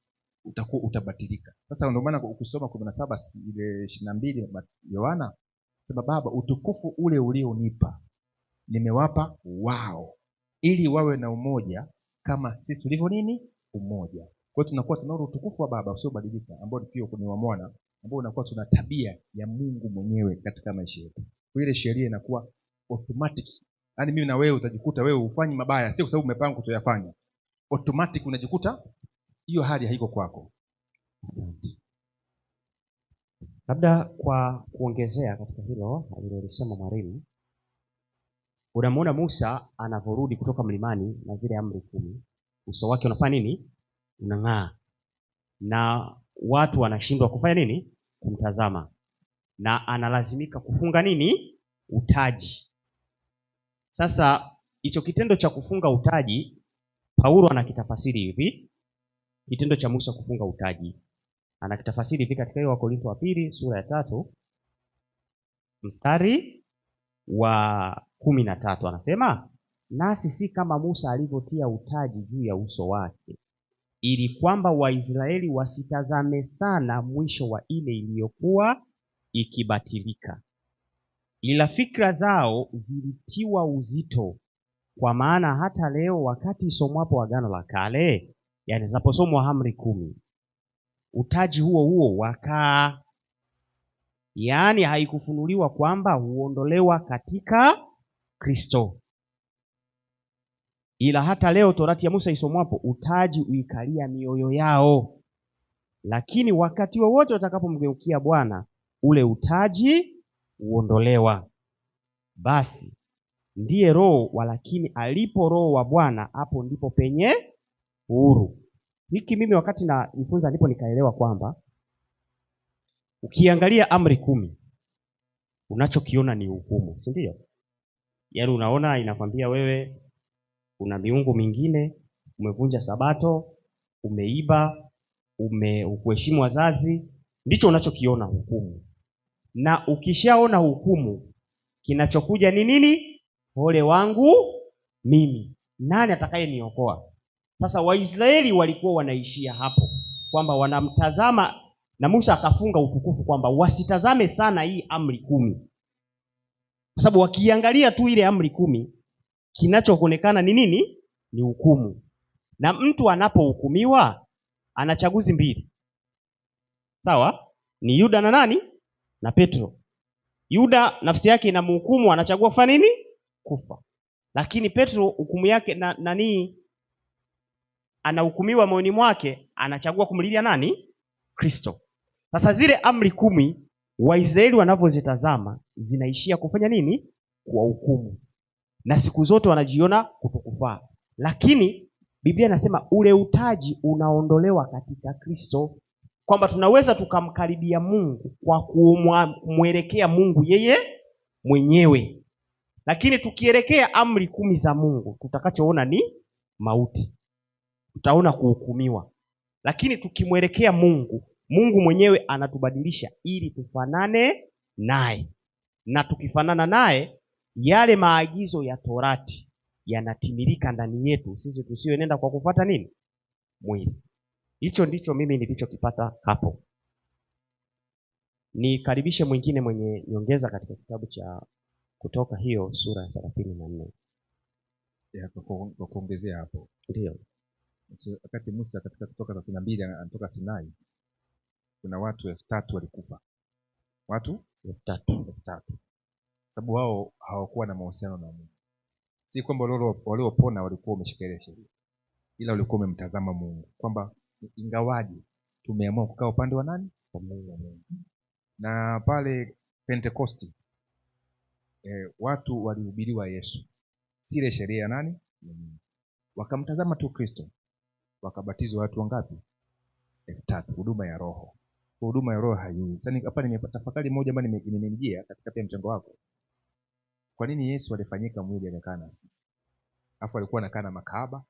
utakuwa utabatilika. Sasa ndio maana ukisoma 17 ile 22 Yohana, sema Baba, utukufu ule ulionipa nimewapa wao, ili wawe na umoja kama sisi tulivyo nini? Umoja. Kwa hiyo tunakuwa tunao utukufu wa Baba usiobadilika, ambao pia ni wa Mwana, ambao unakuwa tuna tabia ya Mungu mwenyewe katika maisha yetu. Kwa ile sheria inakuwa automatic. Yaani mimi na wewe utajikuta wewe ufanyi mabaya, sio kwa sababu umepanga kutoyafanya. Automatic unajikuta hiyo hali haiko kwako. Asante. Labda kwa kuongezea katika hilo alilolisema mwalimu, unamwona Musa anavorudi kutoka mlimani na zile amri 10, uso wake unafanya nini? Unang'aa, na watu wanashindwa kufanya nini? Kumtazama, na analazimika kufunga nini? Utaji. Sasa hicho kitendo cha kufunga utaji, Paulo anakitafasiri hivi. Kitendo cha Musa kufunga utaji anakitafasiri hivi katika hiyo Wakorintho wa pili sura ya 3 mstari wa 13, anasema nasi si kama Musa alivyotia utaji juu ya uso wake, ili kwamba Waisraeli wasitazame sana mwisho wa ile iliyokuwa ikibatilika, ila fikra zao zilitiwa uzito, kwa maana hata leo wakati isomwapo Agano la Kale, yani zinaposomwa amri 10, utaji huo huo wakaa. Yaani haikufunuliwa kwamba huondolewa katika Kristo, ila hata leo torati ya Musa isomwapo, utaji uikalia mioyo yao. Lakini wakati wowote watakapomgeukia Bwana, ule utaji huondolewa. Basi ndiye Roho, walakini alipo Roho wa Bwana, hapo ndipo penye uhuru. Hiki mimi wakati najifunza ndipo nikaelewa kwamba ukiangalia amri 10 unachokiona ni hukumu, si ndio? Yaani unaona inakwambia wewe una miungu mingine, umevunja Sabato, umeiba, ukuheshimu wazazi, ndicho unachokiona hukumu. Na ukishaona hukumu, kinachokuja ni nini? Ole wangu mimi, nani atakayeniokoa? Sasa Waisraeli walikuwa wanaishia hapo, kwamba wanamtazama, na Musa akafunga utukufu kwamba wasitazame sana hii amri 10, kwa sababu wakiangalia tu ile amri 10, kinachoonekana ni nini? Ni hukumu. Na mtu anapohukumiwa ana chaguzi mbili, sawa? Ni Yuda na nani? Na Petro. Yuda nafsi yake inamhukumu, anachagua kufanya nini? Kufa. Lakini Petro hukumu yake anahukumiwa moyoni mwake, anachagua kumlilia nani? Kristo. Sasa zile amri 10 Waisraeli wanavyozitazama zinaishia kufanya nini? Kuwahukumu, na siku zote wanajiona kutokufaa. Lakini Biblia inasema ule utaji unaondolewa katika Kristo, kwamba tunaweza tukamkaribia Mungu kwa kumwelekea Mungu yeye mwenyewe. Lakini tukielekea amri 10 za Mungu, tutakachoona ni mauti, tutaona kuhukumiwa. Lakini tukimwelekea Mungu, Mungu mwenyewe anatubadilisha ili tufanane naye, na tukifanana naye, yale maagizo ya Torati yanatimilika ndani yetu sisi, tusiwe nenda kwa kufuata nini? Mwili. Hicho ndicho mimi nilichokipata hapo. Nikaribishe mwingine mwenye nyongeza katika kitabu cha Kutoka, hiyo sura ya 34. Kwa kuongezea hapo, Ndio. Wakati Musa katika Kutoka 32 anatoka Sinai, kuna watu 3000 walikufa. Watu 3000, sababu wao hawakuwa na mahusiano na Mungu. Si kwamba waliopona walikuwa wameshikilia sheria, ila walikuwa wamemtazama Mungu, kwamba ingawaje tumeamua kukaa upande wa nani? Wa Mungu. Na pale Pentekosti watu walihubiriwa Yesu, si ile sheria ya nani? Wakamtazama tu Kristo, wakabatizwa watu wangapi? 3000. Huduma ya Roho. Huduma ya Roho hayui. Sasa hapa nimetafakari moja ambayo nimenijia katika pia mchango wako. Kwa nini Yesu alifanyika mwili akakaa na sisi? Alafu alikuwa anakaa na makahaba,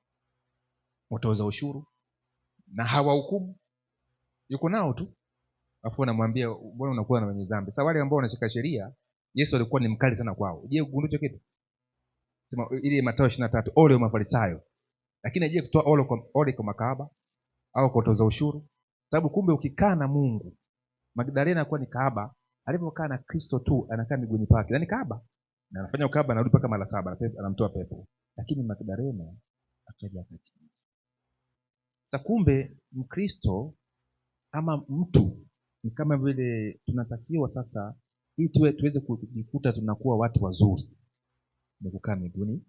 watoza ushuru na hawahukumu, yuko nao tu. Alafu anamwambia mbona unakuwa na wenye dhambi? Sasa wale ambao wanashika sheria, Yesu alikuwa ni mkali sana kwao. Je, ugundue kitu? Sema ile Mathayo 23, ole wa Mafarisayo. Lakini je, kutoa ole kwa makahaba au kwa watoza ushuru? Sababu kumbe ukikaa na Mungu, Magdalena alikuwa ni kahaba, alipokaa na Kristo tu anakaa miguuni pake. Yaani kahaba na anafanya ukahaba, anarudi paka mara 7, anamtoa pepo. Lakini Magdalena akaja akachini. Sasa kumbe Mkristo ama mtu ni kama vile tunatakiwa sasa, ili tuweze kujikuta tunakuwa watu wazuri, ni kukaa miguuni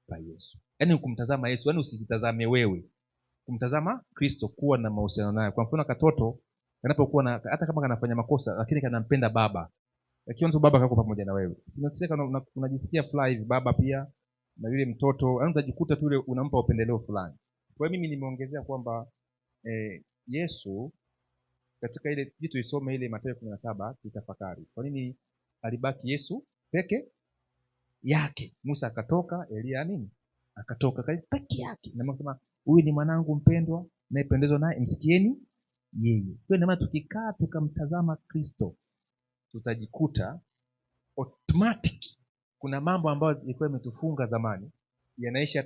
pa Yesu. Yaani kumtazama Yesu, yaani usijitazame wewe, kumtazama Kristo, kuwa na mahusiano naye. Kwa mfano katoto kanapokuwa hata kama kanafanya makosa, lakini kanampenda baba, lakini tu baba kako pamoja na wewe, sinasikia unajisikia fly hivi, baba pia na yule mtoto, yaani utajikuta tu ile unampa upendeleo fulani. Kwa hiyo mimi nimeongezea kwamba Yesu katika ile kitu isome ile Mathayo 17, tutafakari kwa nini alibaki Yesu peke yake. Musa akatoka, Elia nini akatoka peke yake, na msema huyu ni mwanangu mpendwa naipendezwa naye, msikieni yeye. Kwa hiyo tukikaa tukamtazama Kristo, tutajikuta automatic kuna mambo ambayo yalikuwa yametufunga zamani yanaisha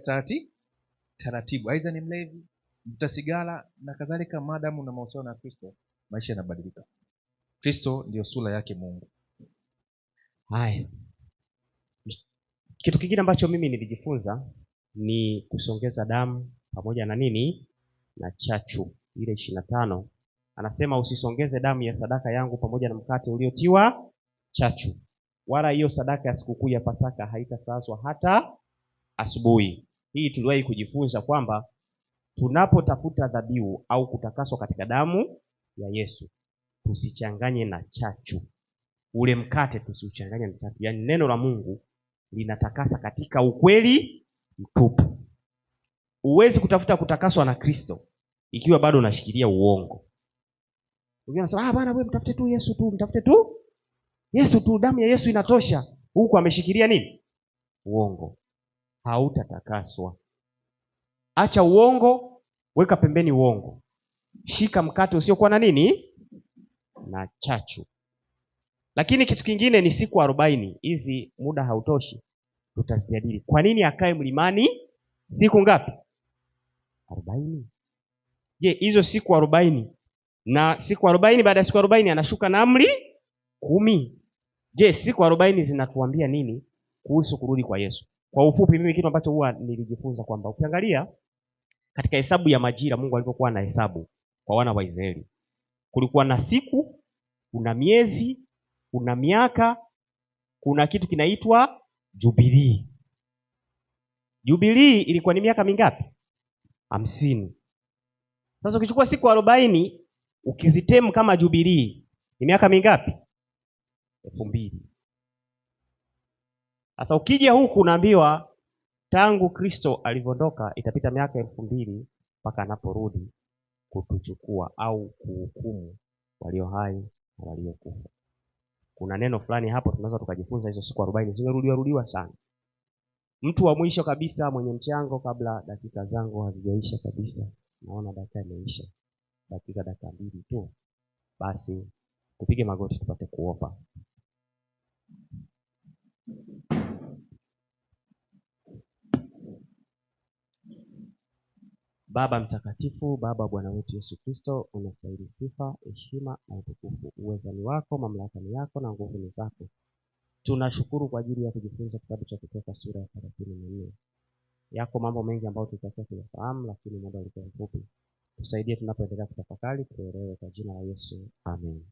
taratibu. Aidha ni mlevi, mtasigala na kadhalika, maadamu na mahusiano na Kristo, maisha yanabadilika. Kristo ndio sura yake Mungu. Haya, Kitu kingine ambacho mimi nilijifunza ni kusongeza damu pamoja na nini? Na chachu. Ile 25 anasema usisongeze damu ya sadaka yangu pamoja na mkate uliotiwa chachu, wala hiyo sadaka ya sikukuu ya Pasaka haitasazwa hata asubuhi. Hii tuliwahi kujifunza kwamba tunapotafuta dhabihu au kutakaswa katika damu ya Yesu, tusichanganye na chachu. Ule mkate tusiuchanganye na chachu. Yaani neno la Mungu linatakasa katika ukweli mtupu. Huwezi kutafuta kutakaswa na Kristo ikiwa bado unashikilia uongo. Wengine wanasema bwana wewe mtafute tu Yesu tu, mtafute tu Yesu tu, damu ya Yesu inatosha. Huku ameshikilia nini? Uongo. Hautatakaswa. Acha uongo, weka pembeni uongo. Shika mkate usiokuwa na nini? Na chachu. Lakini kitu kingine ni siku 40. Hizi muda hautoshi, tutazijadili. Kwa nini akae mlimani siku ngapi? 40. Je, hizo siku 40 na siku 40 baada ya siku 40 anashuka na amri 10. Je, siku 40 zinatuambia nini kuhusu kurudi kwa Yesu? Kwa ufupi, mimi kitu ambacho huwa nilijifunza kwamba ukiangalia katika hesabu ya majira Mungu alipokuwa na hesabu kwa wana wa Israeli, kulikuwa na siku, kuna miezi, kuna miaka, kuna kitu kinaitwa Jubilii. Jubilii ilikuwa ni miaka mingapi? 50. Sasa ukichukua siku 40 ukizitemu kama Jubilii ni miaka mingapi? 2000. Sasa ukija huku unaambiwa tangu Kristo alivyoondoka itapita miaka 2000 mpaka anaporudi kutuchukua au kuhukumu walio hai na waliokufa. Kuna neno fulani hapo tunaweza tukajifunza. Hizo siku 40 zimerudiwa sana. Mtu wa mwisho kabisa mwenye mchango, kabla dakika zangu hazijaisha kabisa, naona dakika imeisha, dakika 2 tu, basi tupige magoti tupate kuomba. Baba mtakatifu, Baba Bwana wetu Yesu Kristo, unastahili sifa, heshima na utukufu. Uweza ni wako, mamlaka ni yako na nguvu ni zako. Tunashukuru kwa ajili ya kujifunza kitabu cha Kutoka sura ya 34. Yako mambo mengi ambayo tutakiwa kuyafahamu, lakini muda ulikuwa mfupi. Tusaidie tunapoendelea kutafakari, tuelewe kwa jina la Yesu. Amen.